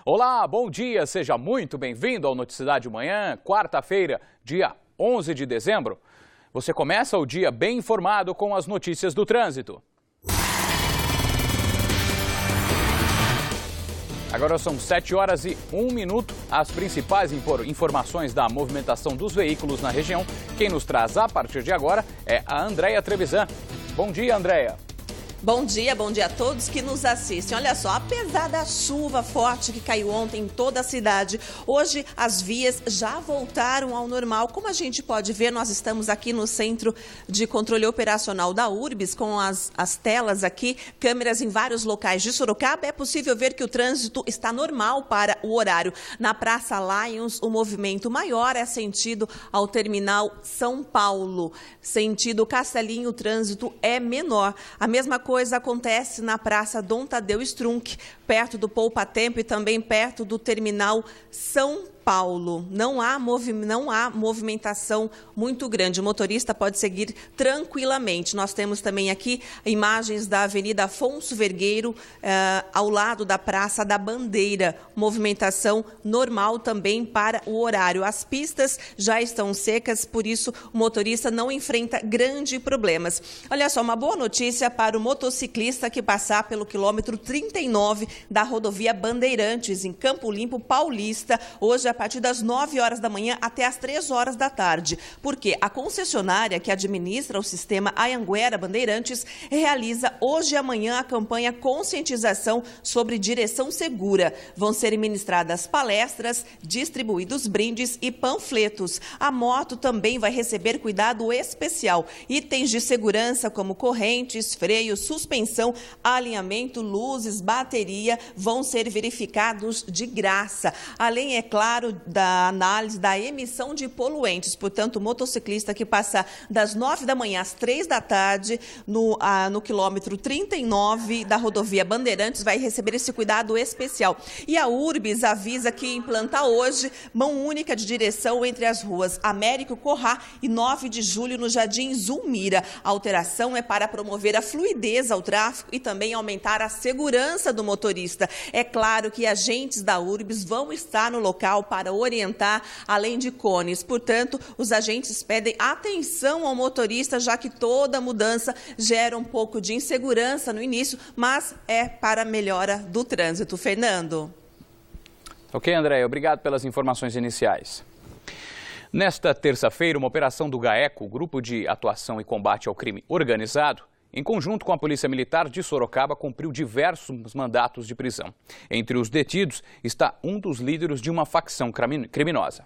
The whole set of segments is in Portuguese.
Olá, bom dia, seja muito bem-vindo ao Noticidade Manhã, quarta-feira, dia 11 de dezembro. Você começa o dia bem informado com as notícias do trânsito. Agora são 7 horas e 1 minuto. As principais informações da movimentação dos veículos na região. Quem nos traz a partir de agora é a Andréia Trevisan. Bom dia, Andréia. Bom dia a todos que nos assistem. Olha só, apesar da chuva forte que caiu ontem em toda a cidade, hoje as vias já voltaram ao normal. Como a gente pode ver, nós estamos aqui no Centro de Controle Operacional da URBS, com as telas aqui, câmeras em vários locais de Sorocaba. É possível ver que o trânsito está normal para o horário. Na Praça Lions, o movimento maior é sentido ao Terminal São Paulo. Sentido Castelinho, o trânsito é menor. A mesma coisa acontece na Praça Dom Tadeu Strunk, perto do Poupa Tempo e também perto do Terminal São Paulo. Não há movimentação muito grande. O motorista pode seguir tranquilamente. Nós temos também aqui imagens da Avenida Afonso Vergueiro, ao lado da Praça da Bandeira. Movimentação normal também para o horário. As pistas já estão secas, por isso o motorista não enfrenta grandes problemas. Olha só, uma boa notícia para o motociclista que passar pelo quilômetro 39 da rodovia Bandeirantes, em Campo Limpo Paulista, hoje a partir das 9 horas da manhã até as 3 horas da tarde, porque a concessionária que administra o sistema Anhanguera Bandeirantes realiza hoje e amanhã a campanha Conscientização sobre Direção Segura. Vão ser ministradas palestras, distribuídos brindes e panfletos. A moto também vai receber cuidado especial. Itens de segurança como correntes, freios, suspensão, alinhamento, luzes, bateria vão ser verificados de graça. Além, é claro, da análise da emissão de poluentes. Portanto, o motociclista que passar das 9 da manhã às 3 da tarde no quilômetro 39 da rodovia Bandeirantes vai receber esse cuidado especial. E a URBS avisa que implanta hoje mão única de direção entre as ruas Américo Corrá e 9 de julho no Jardim Zulmira. A alteração é para promover a fluidez ao tráfego e também aumentar a segurança do motorista. É claro que agentes da URBS vão estar no local para orientar, além de cones. Portanto, os agentes pedem atenção ao motorista, já que toda mudança gera um pouco de insegurança no início, mas é para a melhora do trânsito. Fernando. Ok, André, obrigado pelas informações iniciais. Nesta terça-feira, uma operação do GAECO, Grupo de Atuação e Combate ao Crime Organizado, em conjunto com a Polícia Militar de Sorocaba, cumpriu diversos mandatos de prisão. Entre os detidos está um dos líderes de uma facção criminosa.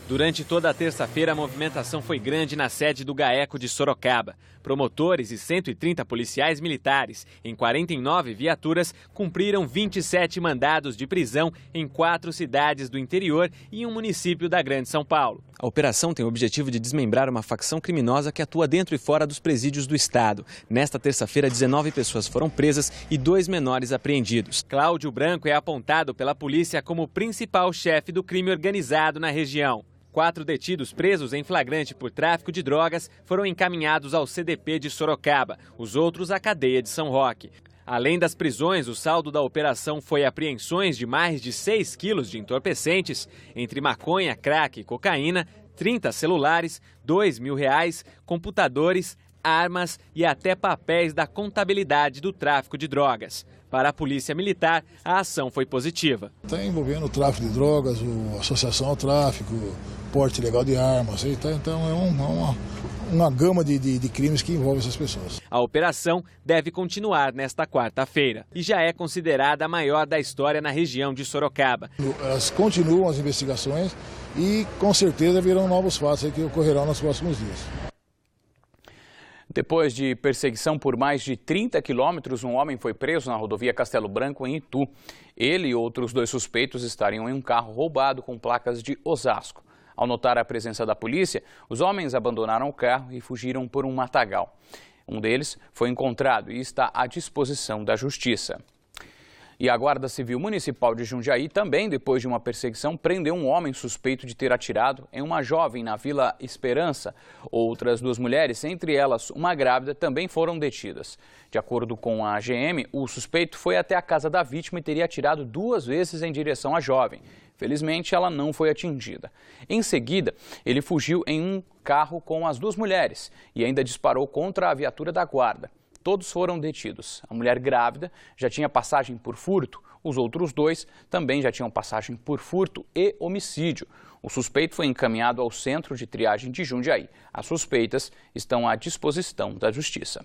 Durante toda a terça-feira, a movimentação foi grande na sede do GAECO de Sorocaba. Promotores e 130 policiais militares, em 49 viaturas, cumpriram 27 mandados de prisão em 4 cidades do interior e um município da Grande São Paulo. A operação tem o objetivo de desmembrar uma facção criminosa que atua dentro e fora dos presídios do estado. Nesta terça-feira, 19 pessoas foram presas e 2 menores apreendidos. Cláudio Branco é apontado pela polícia como o principal chefe do crime organizado na região. 4 detidos presos em flagrante por tráfico de drogas foram encaminhados ao CDP de Sorocaba, os outros à cadeia de São Roque. Além das prisões, o saldo da operação foi apreensões de mais de 6 quilos de entorpecentes, entre maconha, crack e cocaína, 30 celulares, R$2.000, computadores, armas e até papéis da contabilidade do tráfico de drogas. Para a Polícia Militar, a ação foi positiva. Está envolvendo o tráfico de drogas, a associação ao tráfico, porte ilegal de armas. Então é uma gama de crimes que envolve essas pessoas. A operação deve continuar nesta quarta-feira e já é considerada a maior da história na região de Sorocaba. Elas continuam as investigações e com certeza virão novos fatos que ocorrerão nos próximos dias. Depois de perseguição por mais de 30 quilômetros, um homem foi preso na rodovia Castelo Branco, em Itu. Ele e outros 2 suspeitos estariam em um carro roubado com placas de Osasco. Ao notar a presença da polícia, os homens abandonaram o carro e fugiram por um matagal. Um deles foi encontrado e está à disposição da justiça. E a Guarda Civil Municipal de Jundiaí também, depois de uma perseguição, prendeu um homem suspeito de ter atirado em uma jovem na Vila Esperança. Outras 2 mulheres, entre elas uma grávida, também foram detidas. De acordo com a GM, o suspeito foi até a casa da vítima e teria atirado 2 vezes em direção à jovem. Felizmente, ela não foi atingida. Em seguida, ele fugiu em um carro com as 2 mulheres e ainda disparou contra a viatura da guarda. Todos foram detidos. A mulher grávida já tinha passagem por furto. Os outros 2 também já tinham passagem por furto e homicídio. O suspeito foi encaminhado ao Centro de Triagem de Jundiaí. As suspeitas estão à disposição da Justiça.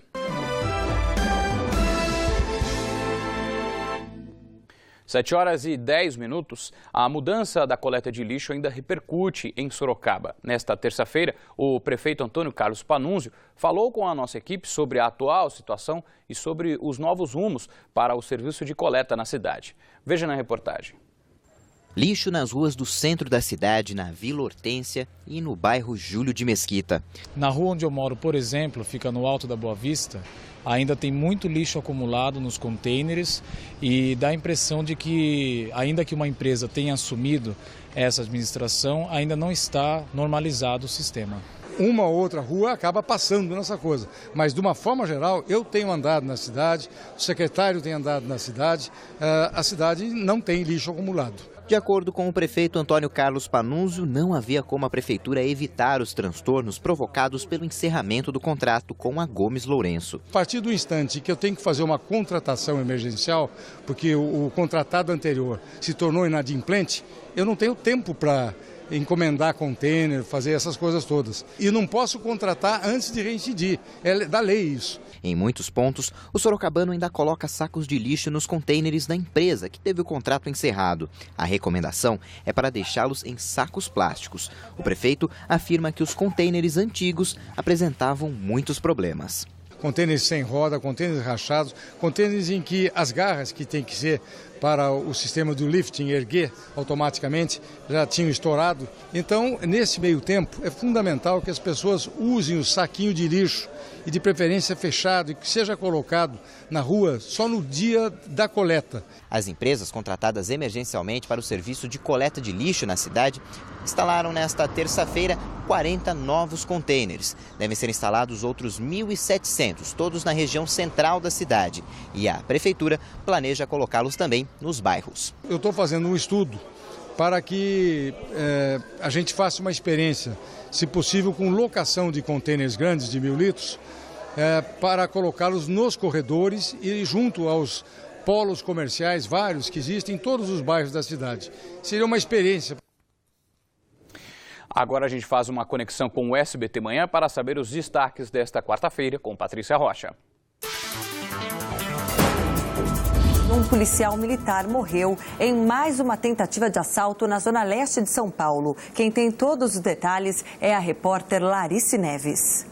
7h10. A mudança da coleta de lixo ainda repercute em Sorocaba. Nesta terça-feira, o prefeito Antônio Carlos Panunzio falou com a nossa equipe sobre a atual situação e sobre os novos rumos para o serviço de coleta na cidade. Veja na reportagem. Lixo nas ruas do centro da cidade, na Vila Hortência e no bairro Júlio de Mesquita. Na rua onde eu moro, por exemplo, fica no Alto da Boa Vista, ainda tem muito lixo acumulado nos contêineres e dá a impressão de que, ainda que uma empresa tenha assumido essa administração, ainda não está normalizado o sistema. Uma ou outra rua acaba passando nessa coisa, mas de uma forma geral eu tenho andado na cidade, o secretário tem andado na cidade, a cidade não tem lixo acumulado. De acordo com o prefeito Antônio Carlos Panunzio, não havia como a prefeitura evitar os transtornos provocados pelo encerramento do contrato com a Gomes Lourenço. A partir do instante que eu tenho que fazer uma contratação emergencial, porque o contratado anterior se tornou inadimplente, eu não tenho tempo para encomendar container, fazer essas coisas todas. E não posso contratar antes de reincidir, é da lei isso. Em muitos pontos, o sorocabano ainda coloca sacos de lixo nos contêineres da empresa que teve o contrato encerrado. A recomendação é para deixá-los em sacos plásticos. O prefeito afirma que os contêineres antigos apresentavam muitos problemas. Contêineres sem roda, contêineres rachados, contêineres em que as garras que tem que ser para o sistema do lifting erguer automaticamente já tinham estourado. Então, nesse meio tempo, é fundamental que as pessoas usem o saquinho de lixo e de preferência fechado e que seja colocado na rua só no dia da coleta. As empresas contratadas emergencialmente para o serviço de coleta de lixo na cidade instalaram nesta terça-feira 40 novos contêineres. Devem ser instalados outros 1.700, todos na região central da cidade. E a prefeitura planeja colocá-los também nos bairros. Eu estou fazendo um estudo para que a gente faça uma experiência, se possível com locação de contêineres grandes de 1.000 litros, para colocá-los nos corredores e junto aos polos comerciais, vários que existem em todos os bairros da cidade. Seria uma experiência. Agora a gente faz uma conexão com o SBT Manhã para saber os destaques desta quarta-feira com Patrícia Rocha. Um policial militar morreu em mais uma tentativa de assalto na zona leste de São Paulo. Quem tem todos os detalhes é a repórter Larice Neves.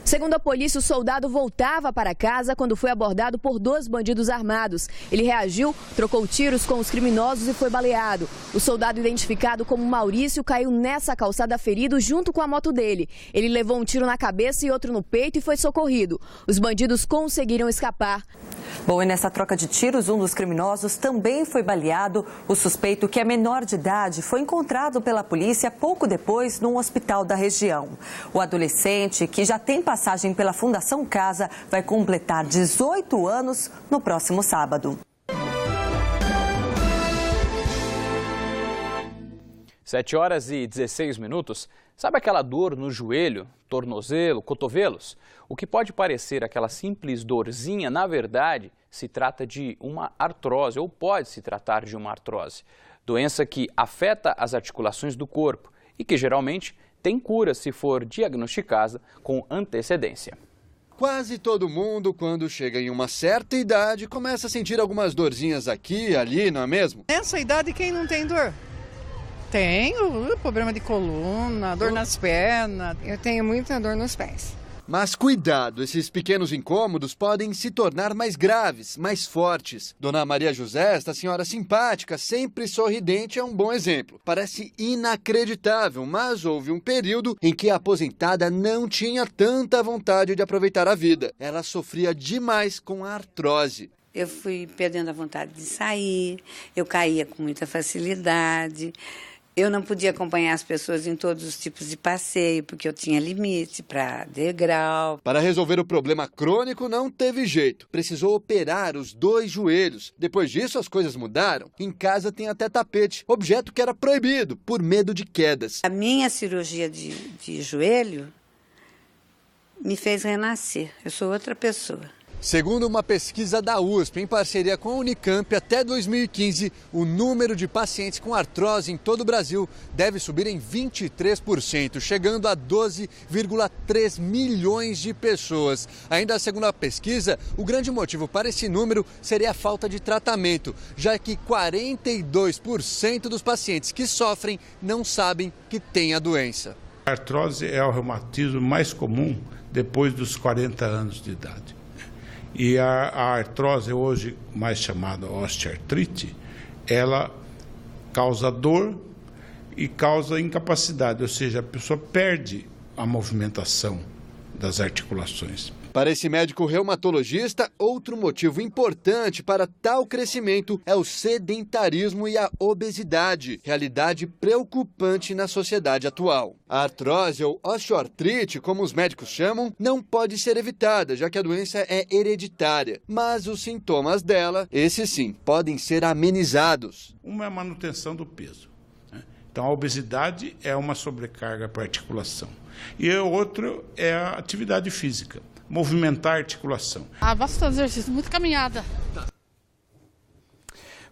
Segundo a polícia, o soldado voltava para casa quando foi abordado por 2 bandidos armados. Ele reagiu, trocou tiros com os criminosos e foi baleado. O soldado, identificado como Maurício, caiu nessa calçada ferido junto com a moto dele. Ele levou um tiro na cabeça e outro no peito e foi socorrido. Os bandidos conseguiram escapar. Bom, e nessa troca de tiros, um dos criminosos também foi baleado. O suspeito, que é menor de idade, foi encontrado pela polícia pouco depois num hospital da região. O adolescente, que já tem passagem pela Fundação Casa, vai completar 18 anos no próximo sábado. 7h16. Sabe aquela dor no joelho, tornozelo, cotovelos? O que pode parecer aquela simples dorzinha, na verdade, se trata de uma artrose, ou pode se tratar de uma artrose. Doença que afeta as articulações do corpo e que geralmente tem cura se for diagnosticada com antecedência. Quase todo mundo, quando chega em uma certa idade, começa a sentir algumas dorzinhas aqui e ali, não é mesmo? Nessa idade, quem não tem dor? Tenho problema de coluna, dor nas pernas. Eu tenho muita dor nos pés. Mas cuidado, esses pequenos incômodos podem se tornar mais graves, mais fortes. Dona Maria José, esta senhora simpática, sempre sorridente, é um bom exemplo. Parece inacreditável, mas houve um período em que a aposentada não tinha tanta vontade de aproveitar a vida. Ela sofria demais com a artrose. Eu fui perdendo a vontade de sair, eu caía com muita facilidade. Eu não podia acompanhar as pessoas em todos os tipos de passeio, porque eu tinha limite para degrau. Para resolver o problema crônico, não teve jeito. Precisou operar os 2 joelhos. Depois disso, as coisas mudaram. Em casa tem até tapete, objeto que era proibido, por medo de quedas. A minha cirurgia de joelho me fez renascer. Eu sou outra pessoa. Segundo uma pesquisa da USP, em parceria com a Unicamp, até 2015, o número de pacientes com artrose em todo o Brasil deve subir em 23%, chegando a 12,3 milhões de pessoas. Ainda segundo a pesquisa, o grande motivo para esse número seria a falta de tratamento, já que 42% dos pacientes que sofrem não sabem que têm a doença. A artrose é o reumatismo mais comum depois dos 40 anos de idade. E a artrose, hoje mais chamada osteoartrite, ela causa dor e causa incapacidade, ou seja, a pessoa perde a movimentação das articulações. Para esse médico reumatologista, outro motivo importante para tal crescimento é o sedentarismo e a obesidade, realidade preocupante na sociedade atual. A artrose ou osteoartrite, como os médicos chamam, não pode ser evitada, já que a doença é hereditária. Mas os sintomas dela, esses sim, podem ser amenizados. Uma é a manutenção do peso. Então, a obesidade é uma sobrecarga para a articulação. E o outro é a atividade física. Movimentar a articulação. Bastante exercício, muita caminhada.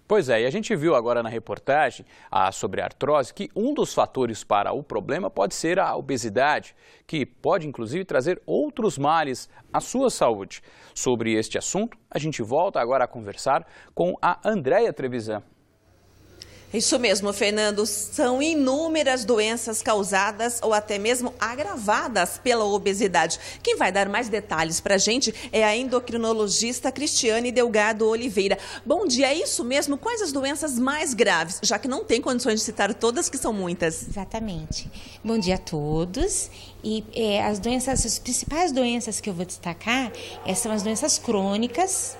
Pois é, e a gente viu agora na reportagem sobre a artrose que um dos fatores para o problema pode ser a obesidade, que pode inclusive trazer outros males à sua saúde. Sobre este assunto, a gente volta agora a conversar com a Andréia Trevisan. Isso mesmo, Fernando. São inúmeras doenças causadas ou até mesmo agravadas pela obesidade. Quem vai dar mais detalhes para a gente é a endocrinologista Cristiane Delgado Oliveira. Bom dia, é isso mesmo? Quais as doenças mais graves? Já que não tem condições de citar todas, que são muitas. Exatamente. Bom dia a todos. E as principais doenças que eu vou destacar são as doenças crônicas,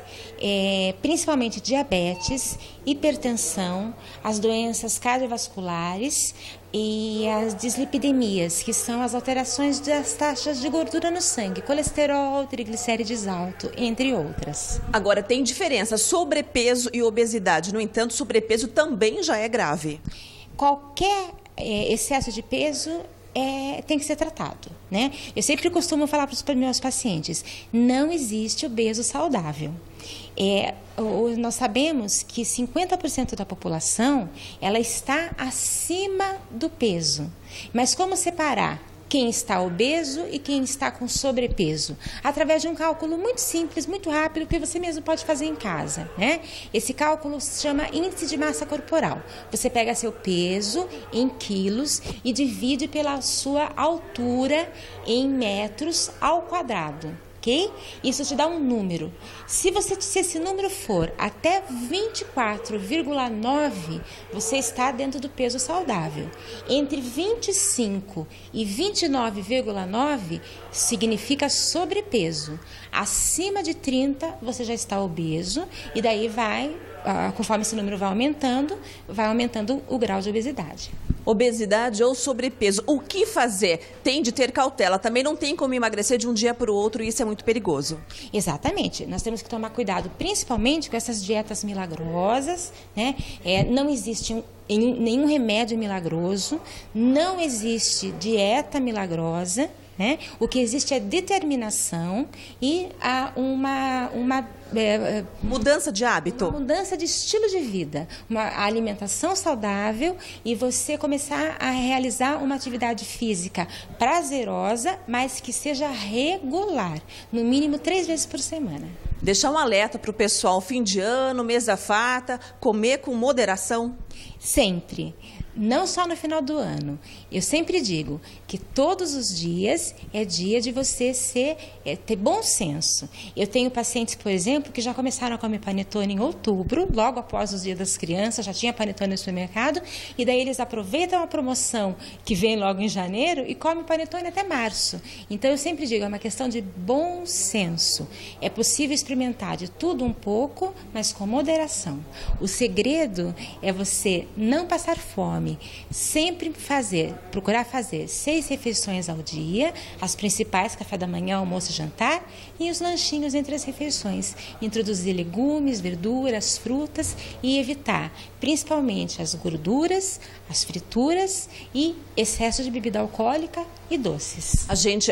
principalmente diabetes, hipertensão, as doenças cardiovasculares e as dislipidemias, que são as alterações das taxas de gordura no sangue, colesterol, triglicérides alto, entre outras. Agora, tem diferença sobrepeso e obesidade, no entanto, sobrepeso também já é grave. Qualquer excesso de peso tem que ser tratado, né? Eu sempre costumo falar para os meus pacientes, não existe obeso saudável. Nós sabemos que 50% da população ela está acima do peso. Mas como separar quem está obeso e quem está com sobrepeso? Através de um cálculo muito simples, muito rápido, que você mesmo pode fazer em casa, né? Esse cálculo se chama índice de massa corporal. Você pega seu peso em quilos e divide pela sua altura em metros ao quadrado. Ok? Isso te dá um número. Se esse número for até 24,9, você está dentro do peso saudável. Entre 25 e 29,9 significa sobrepeso. Acima de 30, você já está obeso e daí conforme esse número vai aumentando o grau de obesidade. Obesidade ou sobrepeso, o que fazer? Tem de ter cautela, também não tem como emagrecer de um dia para o outro e isso é muito perigoso. Exatamente, nós temos que tomar cuidado principalmente com essas dietas milagrosas, né? Não existe nenhum remédio milagroso, não existe dieta milagrosa, né? O que existe é determinação e uma mudança de hábito. Uma mudança de estilo de vida, uma alimentação saudável e você começar a realizar uma atividade física prazerosa, mas que seja regular, no mínimo 3 vezes por semana. Deixar um alerta para o pessoal, fim de ano, mesa farta, comer com moderação? Sempre. não só no final do ano. Eu sempre digo que todos os dias é dia de você ter bom senso. Eu tenho pacientes, por exemplo, que já começaram a comer panetone em outubro, logo após os dias das crianças, já tinha panetone no supermercado, e daí eles aproveitam a promoção que vem logo em janeiro e comem panetone até março. Então eu sempre digo, é uma questão de bom senso. É possível experimentar de tudo um pouco, mas com moderação. O segredo é você não passar fome, sempre procurar fazer 6 refeições ao dia, as principais, café da manhã, almoço e jantar, e os lanchinhos entre as refeições. Introduzir legumes, verduras, frutas e evitar, principalmente, as gorduras, as frituras e excesso de bebida alcoólica e doces.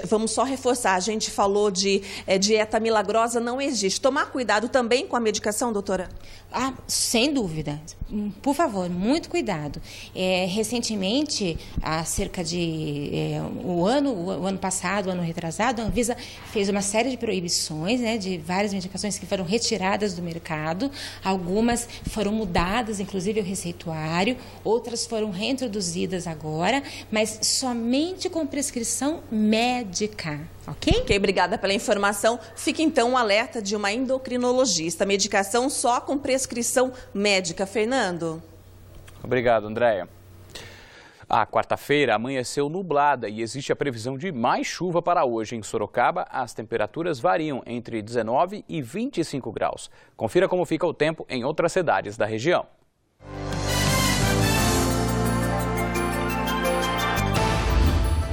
Vamos só reforçar, a gente falou de dieta milagrosa, não existe. Tomar cuidado também com a medicação, doutora? Sem dúvida. Por favor, muito cuidado. Recentemente, há cerca de o ano passado, o ano retrasado, a Anvisa fez uma série de proibições, né, de várias medicações que foram retiradas do mercado. Algumas foram mudadas, inclusive o receituário, outras foram reintroduzidas agora, mas somente com prescrição médica. Ok? Obrigada pela informação. Fica então um alerta de uma endocrinologista. Medicação só com prescrição médica. Fernando? Obrigado, Andréia. A quarta-feira amanheceu nublada e existe a previsão de mais chuva para hoje. Em Sorocaba, as temperaturas variam entre 19 e 25 graus. Confira como fica o tempo em outras cidades da região.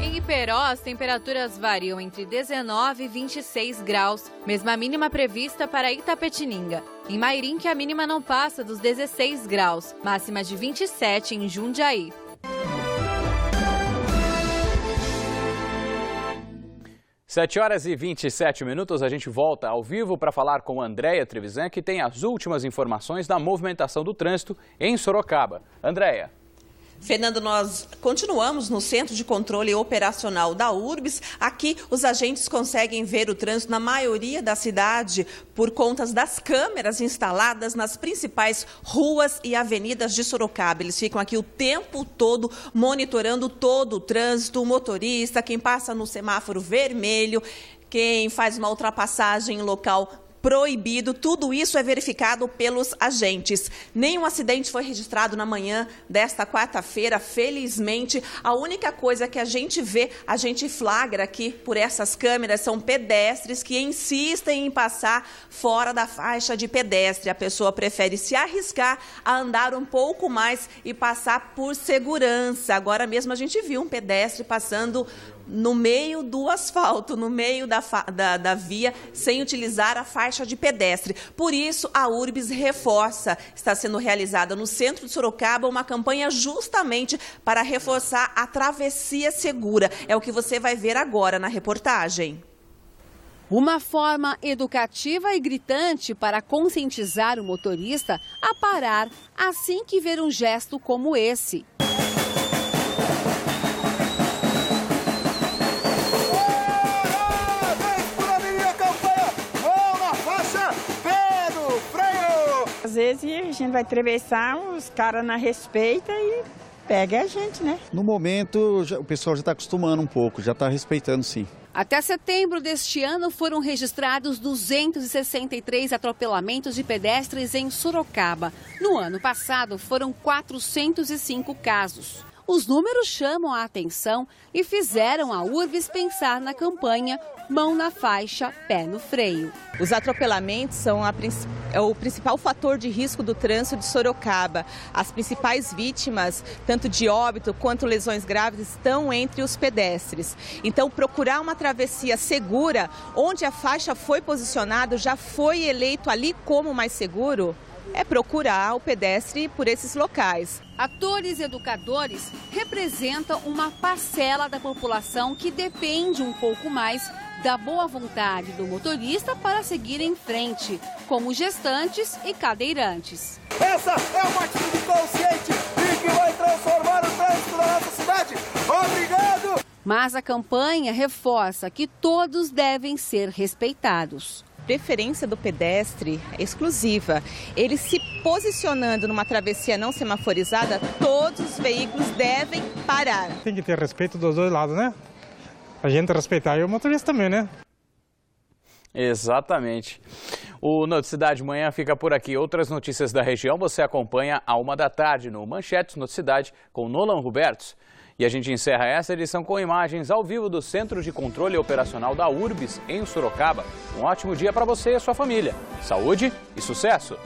Em Iperó, as temperaturas variam entre 19 e 26 graus, mesma mínima prevista para Itapetininga. Em Mairim, a mínima não passa dos 16 graus, máxima de 27 em Jundiaí. Sete horas e 27 minutos, a gente volta ao vivo para falar com Andréia Trevisan, que tem as últimas informações da movimentação do trânsito em Sorocaba. Andréia. Fernando, nós continuamos no Centro de Controle Operacional da URBS. Aqui os agentes conseguem ver o trânsito na maioria da cidade por conta das câmeras instaladas nas principais ruas e avenidas de Sorocaba. Eles ficam aqui o tempo todo monitorando todo o trânsito, o motorista, quem passa no semáforo vermelho, quem faz uma ultrapassagem em local proibido, tudo isso é verificado pelos agentes. Nenhum acidente foi registrado na manhã desta quarta-feira, felizmente. A única coisa que a gente vê, a gente flagra aqui por essas câmeras, são pedestres que insistem em passar fora da faixa de pedestre. A pessoa prefere se arriscar a andar um pouco mais e passar por segurança. Agora mesmo a gente viu um pedestre passando no meio do asfalto, no meio da via, sem utilizar a faixa de pedestre. Por isso, a URBS reforça, está sendo realizada no centro de Sorocaba, uma campanha justamente para reforçar a travessia segura. É o que você vai ver agora na reportagem. Uma forma educativa e gritante para conscientizar o motorista a parar assim que ver um gesto como esse. Às vezes a gente vai atravessar, os caras não respeitam e pega a gente, né? No momento, o pessoal já está acostumando um pouco, já está respeitando sim. Até setembro deste ano foram registrados 263 atropelamentos de pedestres em Sorocaba. No ano passado foram 405 casos. Os números chamam a atenção e fizeram a URBS pensar na campanha Mão na Faixa, Pé no Freio. Os atropelamentos são o principal fator de risco do trânsito de Sorocaba. As principais vítimas, tanto de óbito quanto lesões graves, estão entre os pedestres. Então, procurar uma travessia segura, onde a faixa foi posicionada, já foi eleito ali como mais seguro, é procurar o pedestre por esses locais. Atores e educadores representam uma parcela da população que depende um pouco mais da boa vontade do motorista para seguir em frente, como gestantes e cadeirantes. Essa é uma atitude consciente e que vai transformar o trânsito da nossa cidade. Obrigado! Mas a campanha reforça que todos devem ser respeitados. preferência do pedestre exclusiva. Ele se posicionando numa travessia não semaforizada, todos os veículos devem parar. Tem que ter respeito dos dois lados, né? A gente respeitar e o motorista também, né? Exatamente. O Noticidade Manhã fica por aqui. Outras notícias da região você acompanha à 1h no Manchetes Noticidade com Nolan Robertos. E a gente encerra essa edição com imagens ao vivo do Centro de Controle Operacional da URBS, em Sorocaba. Um ótimo dia para você e a sua família. Saúde e sucesso!